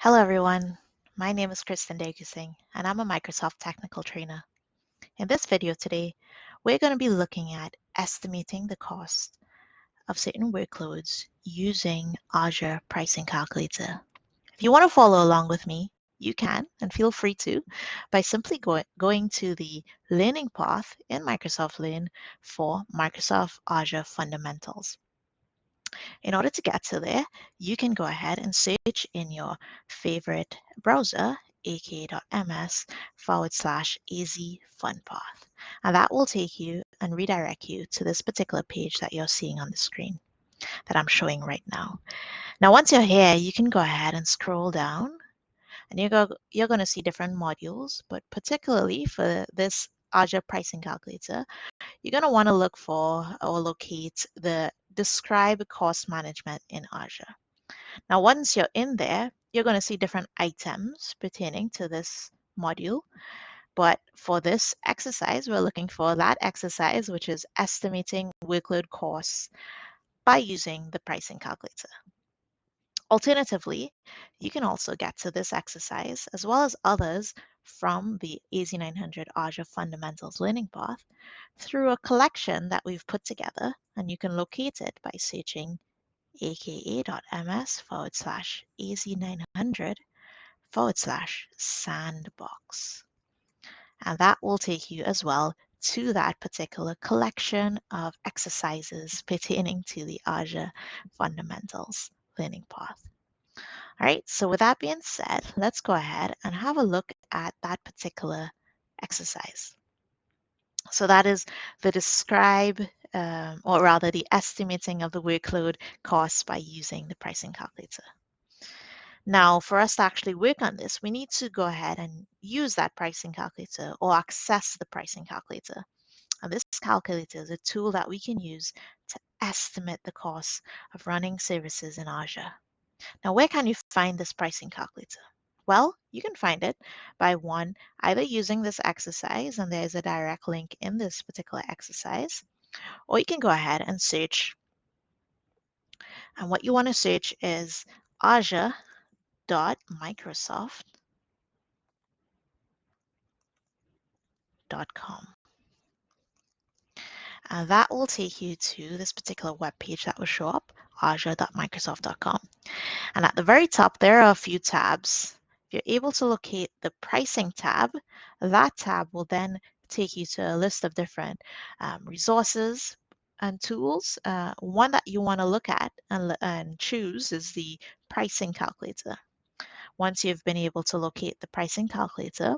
Hello everyone, my name is Kristin Deokiesingh and I'm a Microsoft Technical Trainer. In this video today, we're going to be looking at estimating the cost of certain workloads using Azure Pricing Calculator. If you want to follow along with me, you can and feel free to by simply going to the learning path in Microsoft Learn for Microsoft Azure Fundamentals. In order to get to there, you can go ahead and search in your favorite browser, aka.ms/AZ funpath. And that will take you and redirect you to this particular page that you're seeing on the screen that I'm showing right now. Now, once you're here, you can go ahead and scroll down and you're going to see different modules, but particularly for this Azure Pricing Calculator, you're going to want to look for or locate the Describe Cost Management in Azure. Now, once you're in there, you're going to see different items pertaining to this module. But for this exercise, we're looking for that exercise, which is estimating workload costs by using the pricing calculator. Alternatively, you can also get to this exercise as well as others from the AZ-900 Azure Fundamentals Learning Path through a collection that we've put together, and you can locate it by searching aka.ms/AZ900/sandbox. And that will take you as well to that particular collection of exercises pertaining to the Azure Fundamentals Learning Path. All right, so with that being said, let's go ahead and have a look at that particular exercise. So that is the describe, or rather the estimating of the workload costs by using the pricing calculator. Now, for us to actually work on this, we need to go ahead and use that pricing calculator or access the pricing calculator. And this calculator is a tool that we can use to estimate the cost of running services in Azure. Now, where can you find this pricing calculator? Well, you can find it by either using this exercise, and there's a direct link in this particular exercise, or you can go ahead and search. And what you want to search is azure.microsoft.com. And that will take you to this particular web page that will show up, azure.microsoft.com. And at the very top, there are a few tabs. If you're able to locate the pricing tab, that tab will then take you to a list of different resources and tools. One that you want to look at and choose is the pricing calculator. Once you've been able to locate the pricing calculator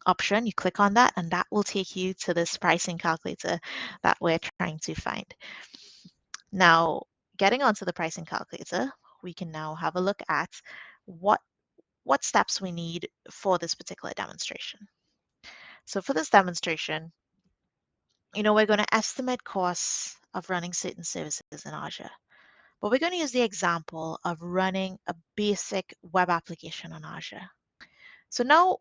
option, you click on that and that will take you to this pricing calculator that we're trying to find. Now, getting onto the pricing calculator, we can now have a look at what steps we need for this particular demonstration. So for this demonstration, we're going to estimate costs of running certain services in Azure. But we're going to use the example of running a basic web application on Azure. So now,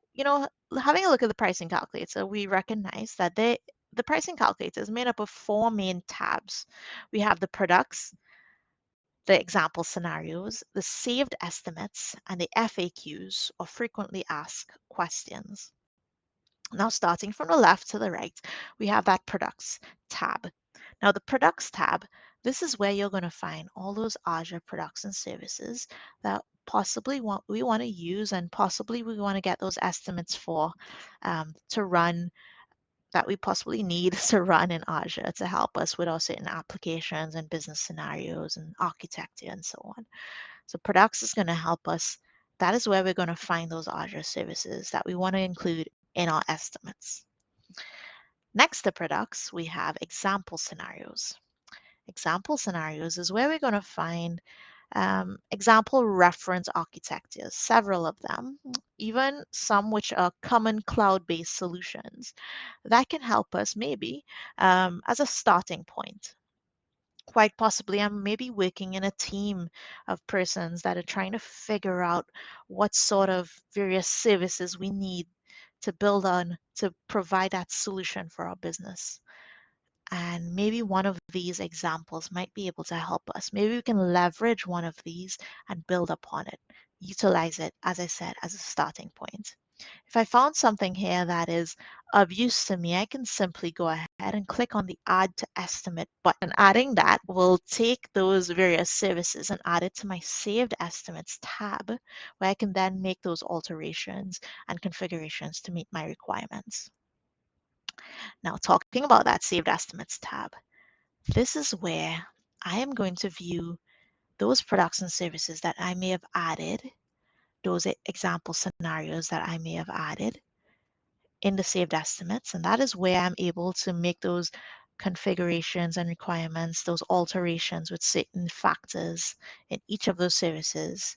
having a look at the pricing calculator, we recognize that the pricing calculator is made up of four main tabs. We have the products, the example scenarios, the saved estimates, and the FAQs, or frequently asked questions. Now, starting from the left to the right, we have that products tab. Now, the products tab, this is where you're going to find all those Azure products and services that possibly we want to use and possibly we want to get those estimates for to run that we possibly need to run in Azure to help us with our certain applications and business scenarios and architecture and so on. So products is going to help us. That is where we're going to find those Azure services that we want to include in our estimates. Next to products, we have example scenarios. Example scenarios is where we're going to find example reference architectures, several of them, even some which are common cloud-based solutions that can help us maybe as a starting point. Quite possibly, I'm maybe working in a team of persons that are trying to figure out what sort of various services we need to build on to provide that solution for our business. And maybe one of these examples might be able to help us. Maybe we can leverage one of these and build upon it utilize it, as I said, as a starting point. If I found something here that is of use to me, I can simply go ahead and click on the Add to Estimate button. Adding that will take those various services and add it to my Saved Estimates tab, where I can then make those alterations and configurations to meet my requirements. Now, talking about that Saved Estimates tab, this is where I am going to view those products and services that I may have added, those example scenarios that I may have added in the saved estimates. And that is where I'm able to make those configurations and requirements, those alterations with certain factors in each of those services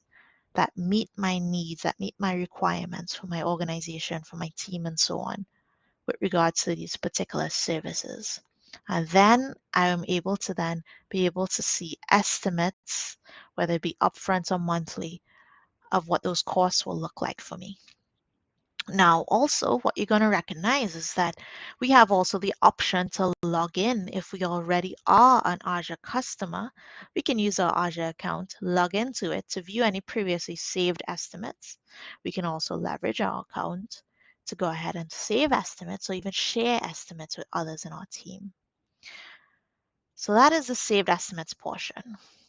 that meet my needs, that meet my requirements for my organization, for my team, and so on, with regards to these particular services. And then I am able to then be able to see estimates, whether it be upfront or monthly, of what those costs will look like for me. Now, also, what you're going to recognize is that we have also the option to log in. If we already are an Azure customer, we can use our Azure account, log into it to view any previously saved estimates. We can also leverage our account to go ahead and save estimates or even share estimates with others in our team. So that is the saved estimates portion.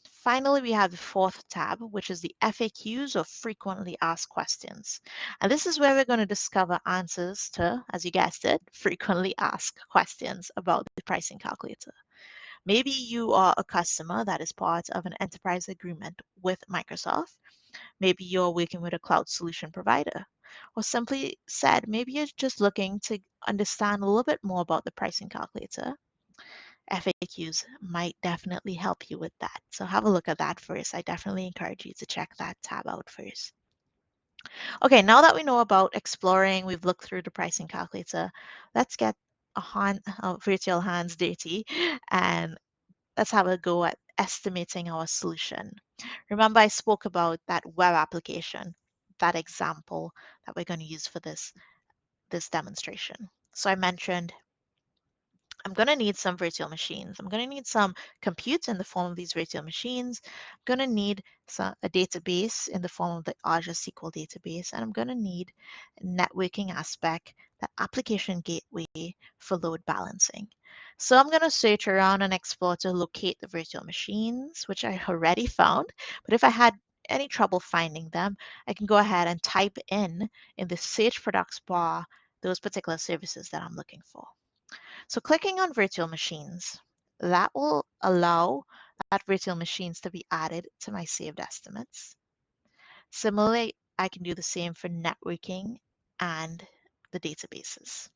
Finally, we have the fourth tab, which is the FAQs or frequently asked questions. And this is where we're going to discover answers to, as you guessed it, frequently asked questions about the pricing calculator. Maybe you are a customer that is part of an enterprise agreement with Microsoft. Maybe you're working with a cloud solution provider. Or simply said, maybe you're just looking to understand a little bit more about the pricing calculator. FAQs might definitely help you with that. So have a look at that first. I definitely encourage you to check that tab out first. Okay, now that we know about exploring, we've looked through the pricing calculator, let's get our virtual hands dirty and let's have a go at estimating our solution. Remember, I spoke about that web application, that example that we're going to use for this demonstration. So I mentioned I'm going to need some virtual machines. I'm going to need some compute in the form of these virtual machines. I'm going to need a database in the form of the Azure SQL database. And I'm going to need a networking aspect, that application gateway for load balancing. So I'm going to search around and explore to locate the virtual machines, which I already found. But if I had any trouble finding them, I can go ahead and type in the search products bar those particular services that I'm looking for. So clicking on virtual machines, that will allow that virtual machines to be added to my saved estimates. Similarly, I can do the same for networking and the databases.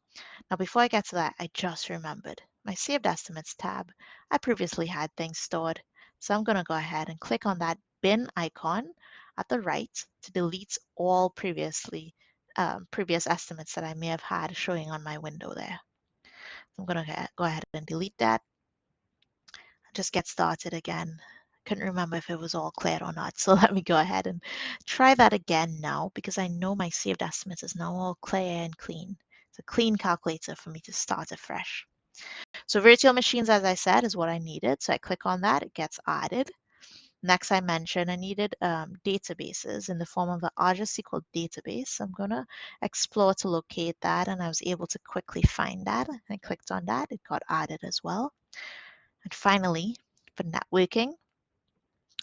Now, before I get to that, I just remembered my saved estimates tab. I previously had things stored. So I'm going to go ahead and click on that bin icon at the right to delete all previous estimates that I may have had showing on my window there. I'm going to go ahead and delete that. Just get started again. Couldn't remember if it was all cleared or not. So let me go ahead and try that again now because I know my saved estimates is now all clear and clean. It's a clean calculator for me to start afresh. So virtual machines, as I said, is what I needed. So I click on that, it gets added. Next, I mentioned I needed databases in the form of the Azure SQL database. So I'm going to explore to locate that, and I was able to quickly find that. I clicked on that, it got added as well. And finally, for networking,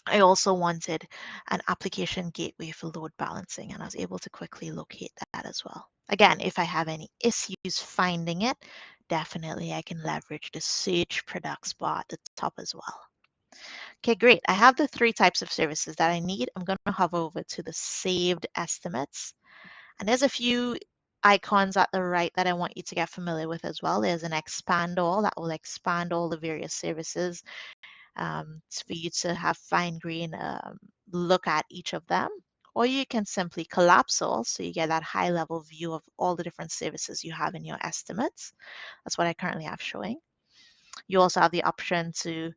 I also wanted an application gateway for load balancing, and I was able to quickly locate that as well. Again, if I have any issues finding it, definitely I can leverage the search products bar at the top as well. Okay, great. I have the three types of services that I need. I'm going to hover over to the saved estimates. And there's a few icons at the right that I want you to get familiar with as well. There's an expand all that will expand all the various services for you to have fine grain look at each of them. Or you can simply collapse all so you get that high level view of all the different services you have in your estimates. That's what I currently have showing. You also have the option to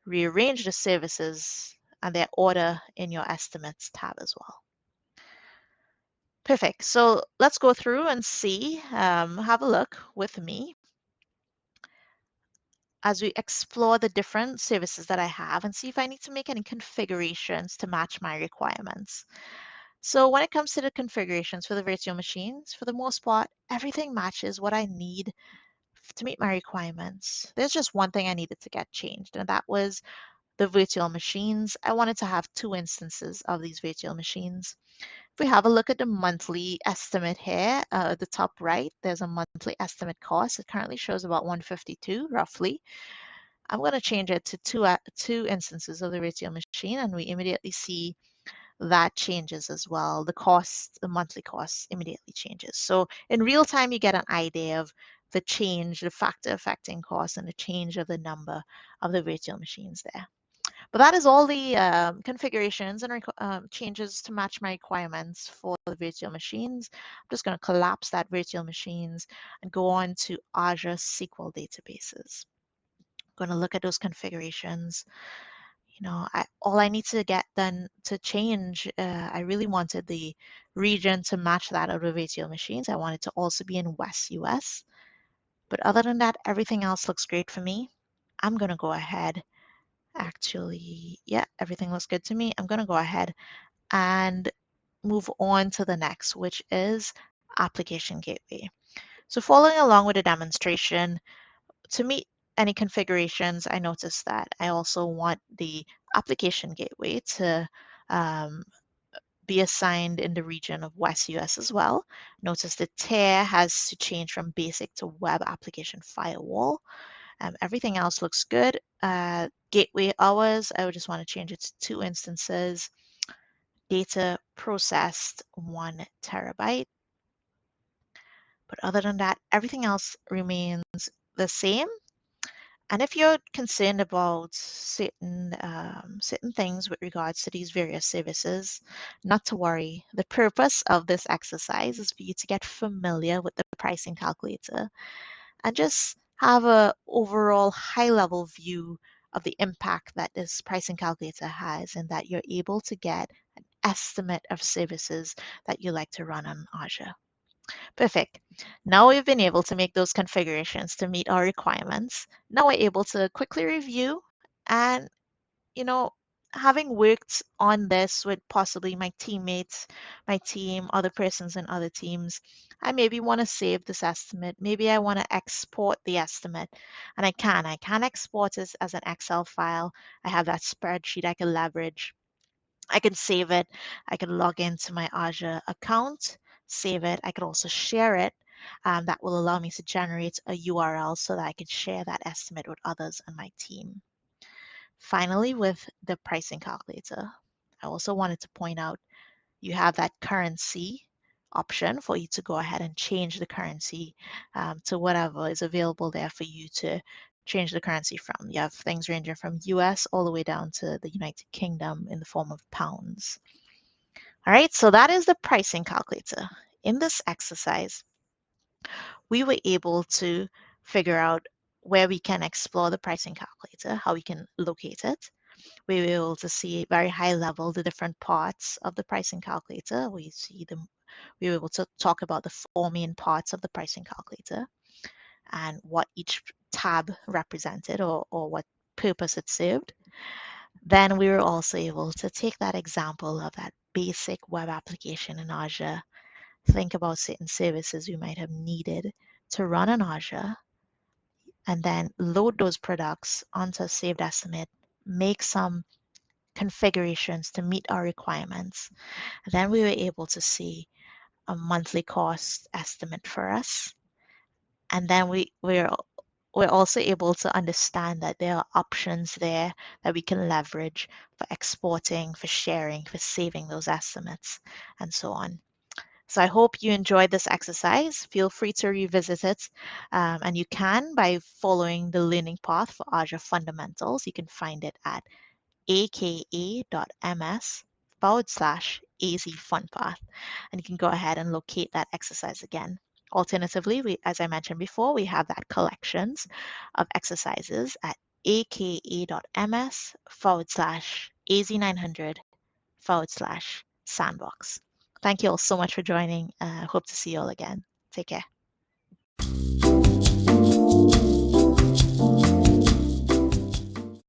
rearrange the services and their order in your estimates tab as well. Perfect. So let's go through and see, have a look with me as we explore the different services that I have and see if I need to make any configurations to match my requirements. So when it comes to the configurations for the virtual machines, for the most part, everything matches what I need to meet my requirements. There's just one thing I needed to get changed, and that was the virtual machines. I wanted to have two instances of these virtual machines. If we have a look at the monthly estimate here, at the top right, there's a monthly estimate cost. It currently shows about 152 roughly. I'm going to change it to two instances of the virtual machine, and we immediately see that changes as well. The cost, the monthly cost immediately changes. So in real time, you get an idea of the change, the factor affecting cost, and the change of the number of the virtual machines there. But that is all the configurations and changes to match my requirements for the virtual machines. I'm just going to collapse that virtual machines and go on to Azure SQL databases. I'm going to look at those configurations. All I need to get done to change, I really wanted the region to match that of the virtual machines. I want it to also be in West US. But other than that, everything else looks great for me. I'm going to go ahead. Actually, yeah, everything looks good to me. I'm going to go ahead and move on to the next, which is Application Gateway. So following along with the demonstration, to meet any configurations, I noticed that I also want the Application Gateway to um, be assigned in the region of West US as well. Notice the tier has to change from basic to web application firewall. Everything else looks good. Gateway hours, I would just want to change it to 2 instances. Data processed 1 terabyte. But other than that, everything else remains the same. And if you're concerned about certain things with regards to these various services, not to worry. The purpose of this exercise is for you to get familiar with the pricing calculator and just have a overall high level view of the impact that this pricing calculator has, and that you're able to get an estimate of services that you like to run on Azure. Perfect. Now we've been able to make those configurations to meet our requirements. Now we're able to quickly review and, you know, having worked on this with possibly my teammates, my team, other persons in other teams, I maybe want to save this estimate. Maybe I want to export the estimate, and I can. I can export this as an Excel file. I have that spreadsheet I can leverage. I can save it. I can log into my Azure account, save it. I could also share it. That will allow me to generate a URL so that I can share that estimate with others on my team. Finally, with the pricing calculator, I also wanted to point out you have that currency option for you to go ahead and change the currency to whatever is available there for you to change the currency from. You have things ranging from US all the way down to the United Kingdom in the form of pounds. All right, so that is the pricing calculator. In this exercise, we were able to figure out where we can explore the pricing calculator, how we can locate it. We were able to see very high level the different parts of the pricing calculator. We were able to talk about the 4 main parts of the pricing calculator and what each tab represented, or what purpose it served. Then we were also able to take that example of that basic web application in Azure, think about certain services we might have needed to run in Azure, and then load those products onto a saved estimate, make some configurations to meet our requirements. And then we were able to see a monthly cost estimate for us. And then we're also able to understand that there are options there that we can leverage for exporting, for sharing, for saving those estimates, and so on. So I hope you enjoyed this exercise. Feel free to revisit it, and you can by following the learning path for Azure Fundamentals. You can find it at aka.ms/AZ funpath, and you can go ahead and locate that exercise again. Alternatively, as I mentioned before, we have that collections of exercises at aka.ms/AZ-900/sandbox. Thank you all so much for joining. Hope to see you all again. Take care.